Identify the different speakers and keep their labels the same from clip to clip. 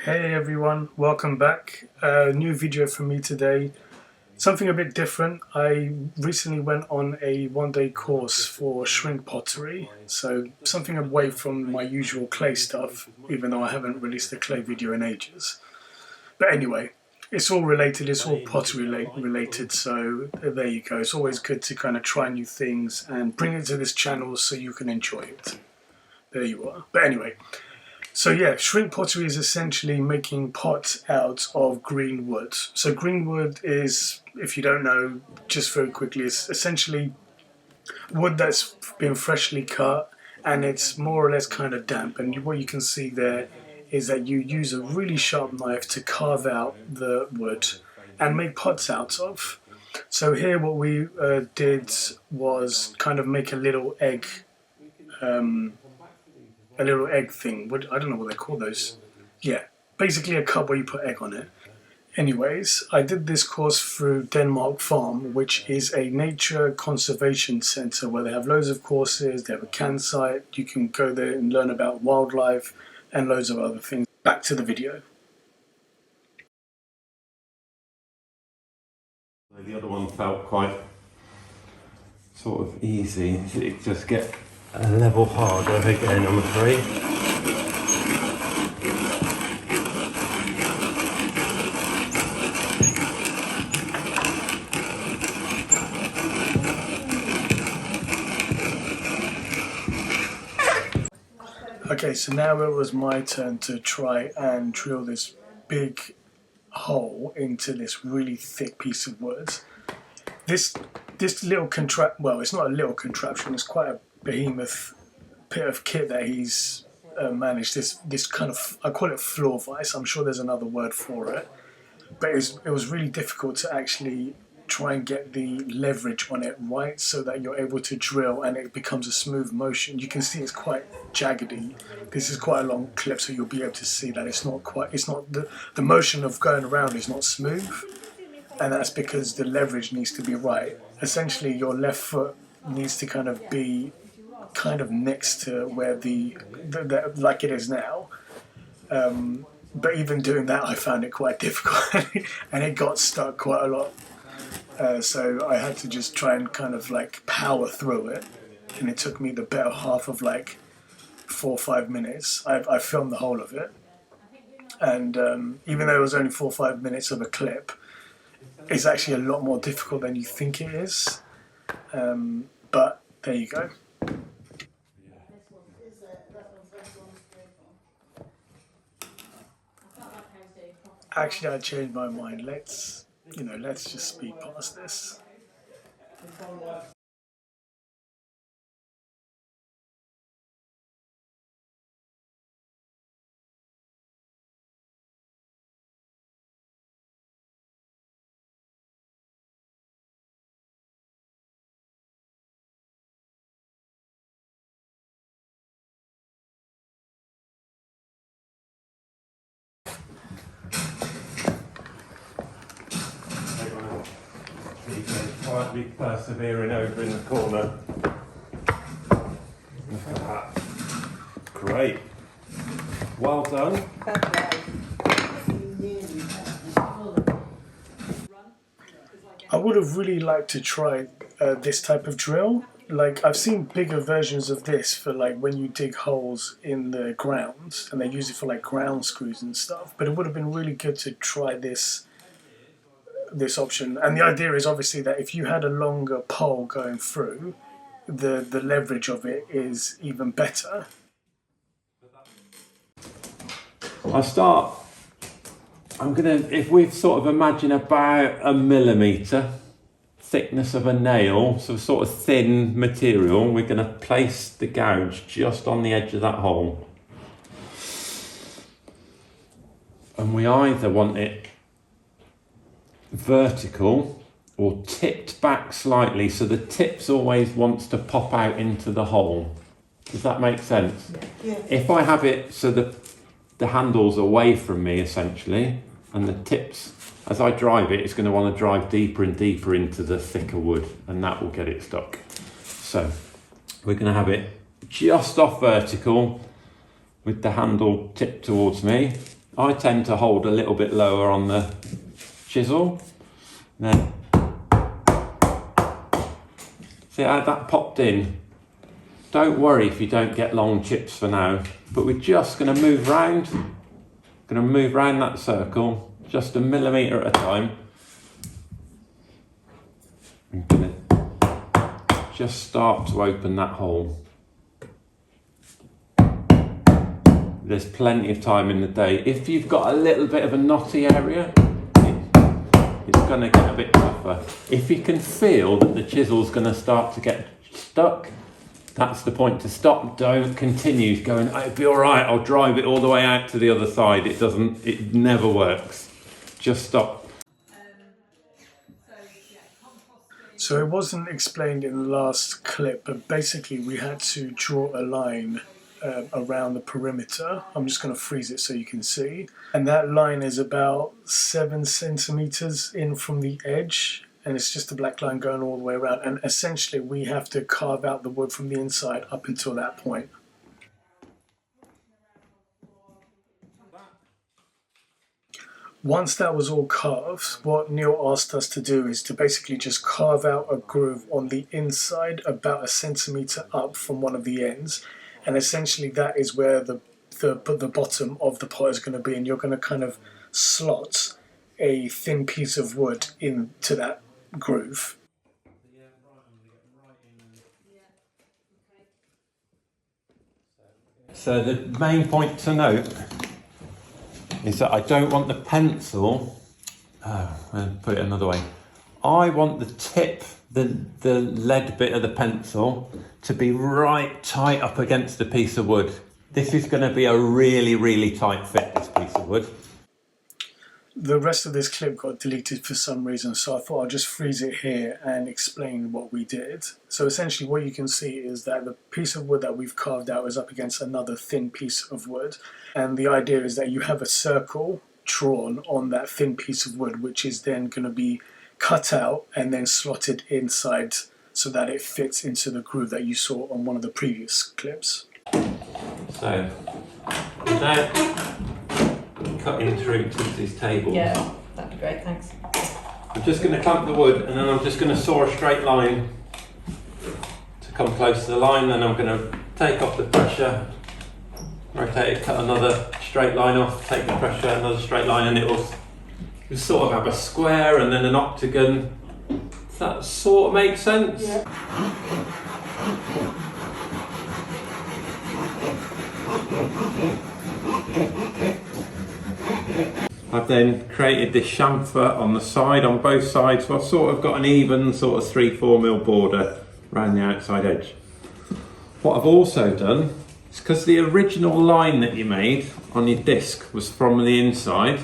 Speaker 1: Hey everyone, welcome back. New video from me today. Something a bit different. I recently went on a one-day course for Shrink Pottery, so something away from my usual clay stuff, even though I haven't released a clay video in ages. But anyway, it's all related, it's all pottery related, so there you go. It's always good to kind of try new things and bring it to this channel so you can enjoy it. There you are. But anyway. So yeah, shrink pottery is essentially making pots out of green wood. So green wood is, if you don't know, just very quickly, it's essentially wood that's been freshly cut and it's more or less kind of damp. And what you can see there is that you use a really sharp knife to carve out the wood and make pots out of. So here what we did was kind of make a little egg thing. I don't know what they call those. Yeah, basically a cup where you put egg on it. Anyways, I did this course through Denmark Farm, which is a nature conservation centre where they have loads of courses, they have a campsite, you can go there and learn about wildlife and loads of other things. Back to the video.
Speaker 2: The other one felt quite sort of easy. It just get a level harder again, I'm afraid.
Speaker 1: Okay, so now it was my turn to try and drill this big hole into this really thick piece of wood. This little well, it's not a little contraption, it's quite a behemoth bit of kit that he's managed. This kind of, I call it floor vise, I'm sure there's another word for it, but it was really difficult to actually try and get the leverage on it right so that you're able to drill and it becomes a smooth motion. You can see it's quite jaggedy. This is quite a long clip, so you'll be able to see that it's not the motion of going around is not smooth, and that's because the leverage needs to be right. Essentially your left foot needs to kind of be next to where the like it is now, but even doing that I found it quite difficult and it got stuck quite a lot, so I had to just try and kind of like power through it, and it took me the better half of like 4 or 5 minutes. I filmed the whole of it, and even though it was only 4 or 5 minutes of a clip, it's actually a lot more difficult than you think it is, but there you go. Actually, I changed my mind. Let's just speed past this.
Speaker 2: Quietly persevering over in the corner. Look at that. Great. Well done.
Speaker 1: I would have really liked to try this type of drill. Like, I've seen bigger versions of this for like when you dig holes in the ground, and they use it for like ground screws and stuff, but it would have been really good to try this option. And the idea is obviously that if you had a longer pole going through, the leverage of it is even better.
Speaker 2: If we sort of imagine about 1 millimetre thickness of a nail, so sort of thin material, we're going to place the gouge just on the edge of that hole. And we either want it vertical or tipped back slightly, so the tips always wants to pop out into the hole. Does that make sense? Yeah. If I have it so the handle's away from me essentially, and the tips, as I drive it, it's going to want to drive deeper and deeper into the thicker wood, and that will get it stuck. So we're going to have it just off vertical with the handle tipped towards me, I tend to hold a little bit lower on the chisel. Then, see how that popped in? Don't worry if you don't get long chips for now, but we're just going to move round. Going to move round that circle, just a millimetre at a time. I'm going to just start to open that hole. There's plenty of time in the day. If you've got a little bit of a knotty area, it's going to get a bit tougher. If you can feel that the chisel's going to start to get stuck, that's the point to stop. Don't continue going, it'll be all right, I'll drive it all the way out to the other side. It never works. Just stop.
Speaker 1: So it wasn't explained in the last clip, but basically we had to draw a line around the perimeter. I'm just going to freeze it so you can see. And that line is about 7 centimeters in from the edge. And it's just a black line going all the way around. And essentially we have to carve out the wood from the inside up until that point. Once that was all carved, what Neil asked us to do is to basically just carve out a groove on the inside about 1 centimeter up from one of the ends. And essentially that is where the bottom of the pot is going to be. And you're going to kind of slot a thin piece of wood into that groove.
Speaker 2: So the main point to note is that I don't want the pencil, I'll put it another way, I want the tip, the lead bit of the pencil to be right tight up against the piece of wood. This is going to be a really, really tight fit, this piece of wood.
Speaker 1: The rest of this clip got deleted for some reason, so I thought I'll just freeze it here and explain what we did. So essentially what you can see is that the piece of wood that we've carved out is up against another thin piece of wood. And the idea is that you have a circle drawn on that thin piece of wood, which is then going to be cut out and then slotted inside so that it fits into the groove that you saw on one of the previous clips.
Speaker 2: So, without cutting through Tootsie's table,
Speaker 3: yeah, that'd be great, thanks.
Speaker 2: I'm just going to clamp the wood and then I'm just going to saw a straight line to come close to the line. Then I'm going to take off the pressure, rotate it, cut another straight line off, take the pressure, another straight line, and it'll sort of have a square and then an octagon. Does that sort of make sense?
Speaker 3: Yeah.
Speaker 2: I've then created this chamfer on the side, on both sides, so I've sort of got an even sort of 3-4mm border around the outside edge. What I've also done is, because the original line that you made on your disc was from the inside,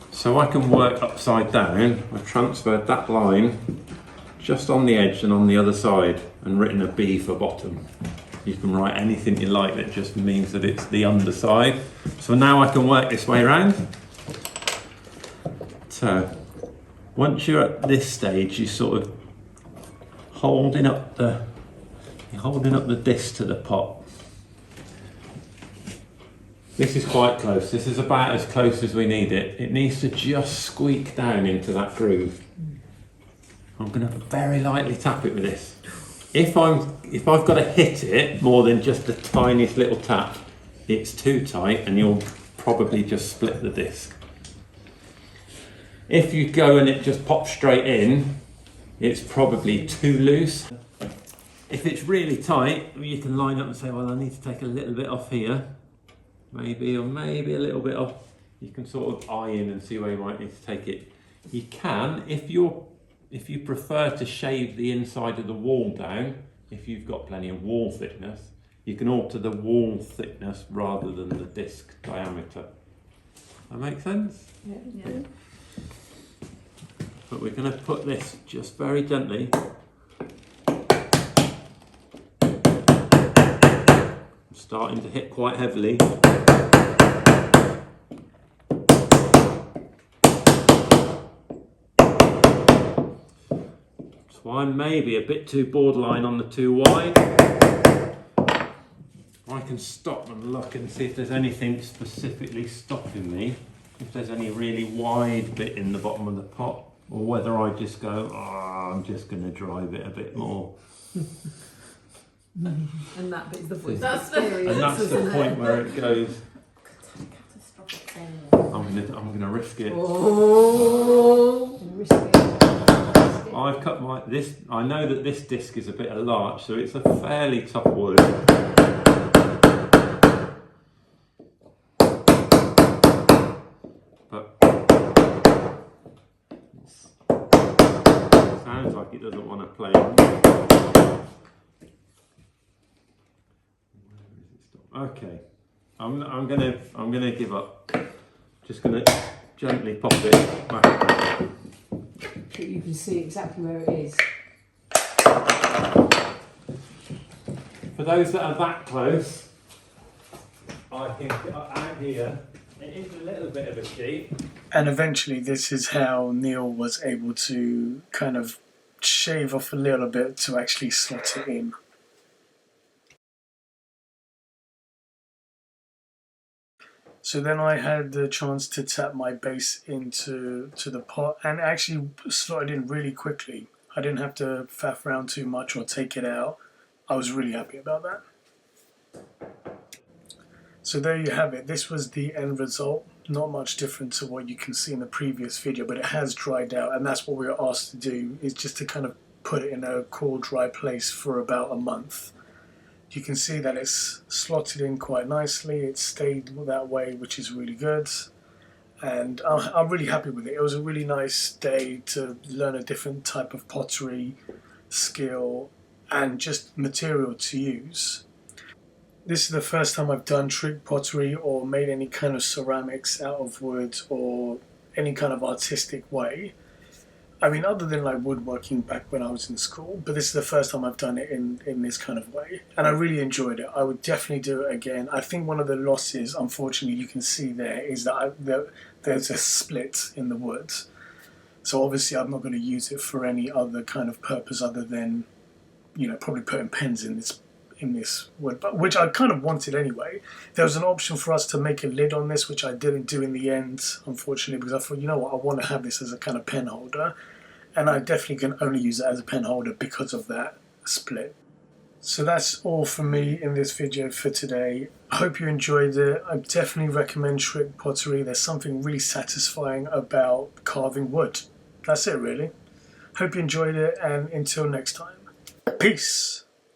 Speaker 2: so I can work upside down, I've transferred that line just on the edge and on the other side and written a B for bottom. You can write anything you like that just means that it's the underside. So now I can work this way around. So once you're at this stage, you're sort of holding up the disc to the pot. This is quite close. This is about as close as we need it. It needs to just squeak down into that groove. I'm going to very lightly tap it with this. If I've got to hit it more than just the tiniest little tap, it's too tight and you'll probably just split the disc. If you go and it just pops straight in, it's probably too loose. If it's really tight, you can line up and say, well, I need to take a little bit off here, maybe, or maybe a little bit off. You can sort of eye in and see where you might need to take it. You can, if you prefer to shave the inside of the wall down, if you've got plenty of wall thickness, you can alter the wall thickness rather than the disc diameter. That make sense?
Speaker 3: Yeah. Yeah.
Speaker 2: But we're going to put this just very gently. I'm starting to hit quite heavily. So I'm maybe a bit too borderline on the too wide. I can stop and look and see if there's anything specifically stopping me. If there's any really wide bit in the bottom of the pot, or whether I just go, oh, I'm just going to drive it a bit more.
Speaker 3: And that bit is the voice.
Speaker 2: And that's the point where it goes. I'm gonna risk it.
Speaker 3: Oh, risk it.
Speaker 2: I've cut this. I know that this disc is a bit large, so it's a fairly tough wood. But it sounds like it doesn't want to play. Okay, I'm gonna give up. Just gonna gently pop it back.
Speaker 3: So you can see exactly where it is.
Speaker 2: For those that are that close, I can out here. It is a little bit of a cheat.
Speaker 1: And eventually this is how Neil was able to kind of shave off a little bit to actually slot it in. So then I had the chance to tap my base into the pot and actually slotted in really quickly. I didn't have to faff around too much or take it out. I was really happy about that. So there you have it. This was the end result. Not much different to what you can see in the previous video, but it has dried out, and that's what we were asked to do, is just to kind of put it in a cool, dry place for about a month. You can see that it's slotted in quite nicely. It stayed that way, which is really good. And I'm really happy with it. It was a really nice day to learn a different type of pottery skill and just material to use. This is the first time I've done shrink pottery or made any kind of ceramics out of wood or any kind of artistic way. I mean, other than like woodworking back when I was in school, but this is the first time I've done it in this kind of way. And I really enjoyed it. I would definitely do it again. I think one of the losses, unfortunately, you can see there is that there's a split in the wood. So obviously I'm not going to use it for any other kind of purpose other than, you know, probably putting pens in this wood, but which I kind of wanted anyway. There was an option for us to make a lid on this, which I didn't do in the end, unfortunately, because I thought, you know what, I want to have this as a kind of pen holder, and I definitely can only use it as a pen holder because of that split. So that's all from me in this video for today. I hope you enjoyed it. I definitely recommend Shrink Pottery. There's something really satisfying about carving wood. That's it really. Hope you enjoyed it, and until next time, peace.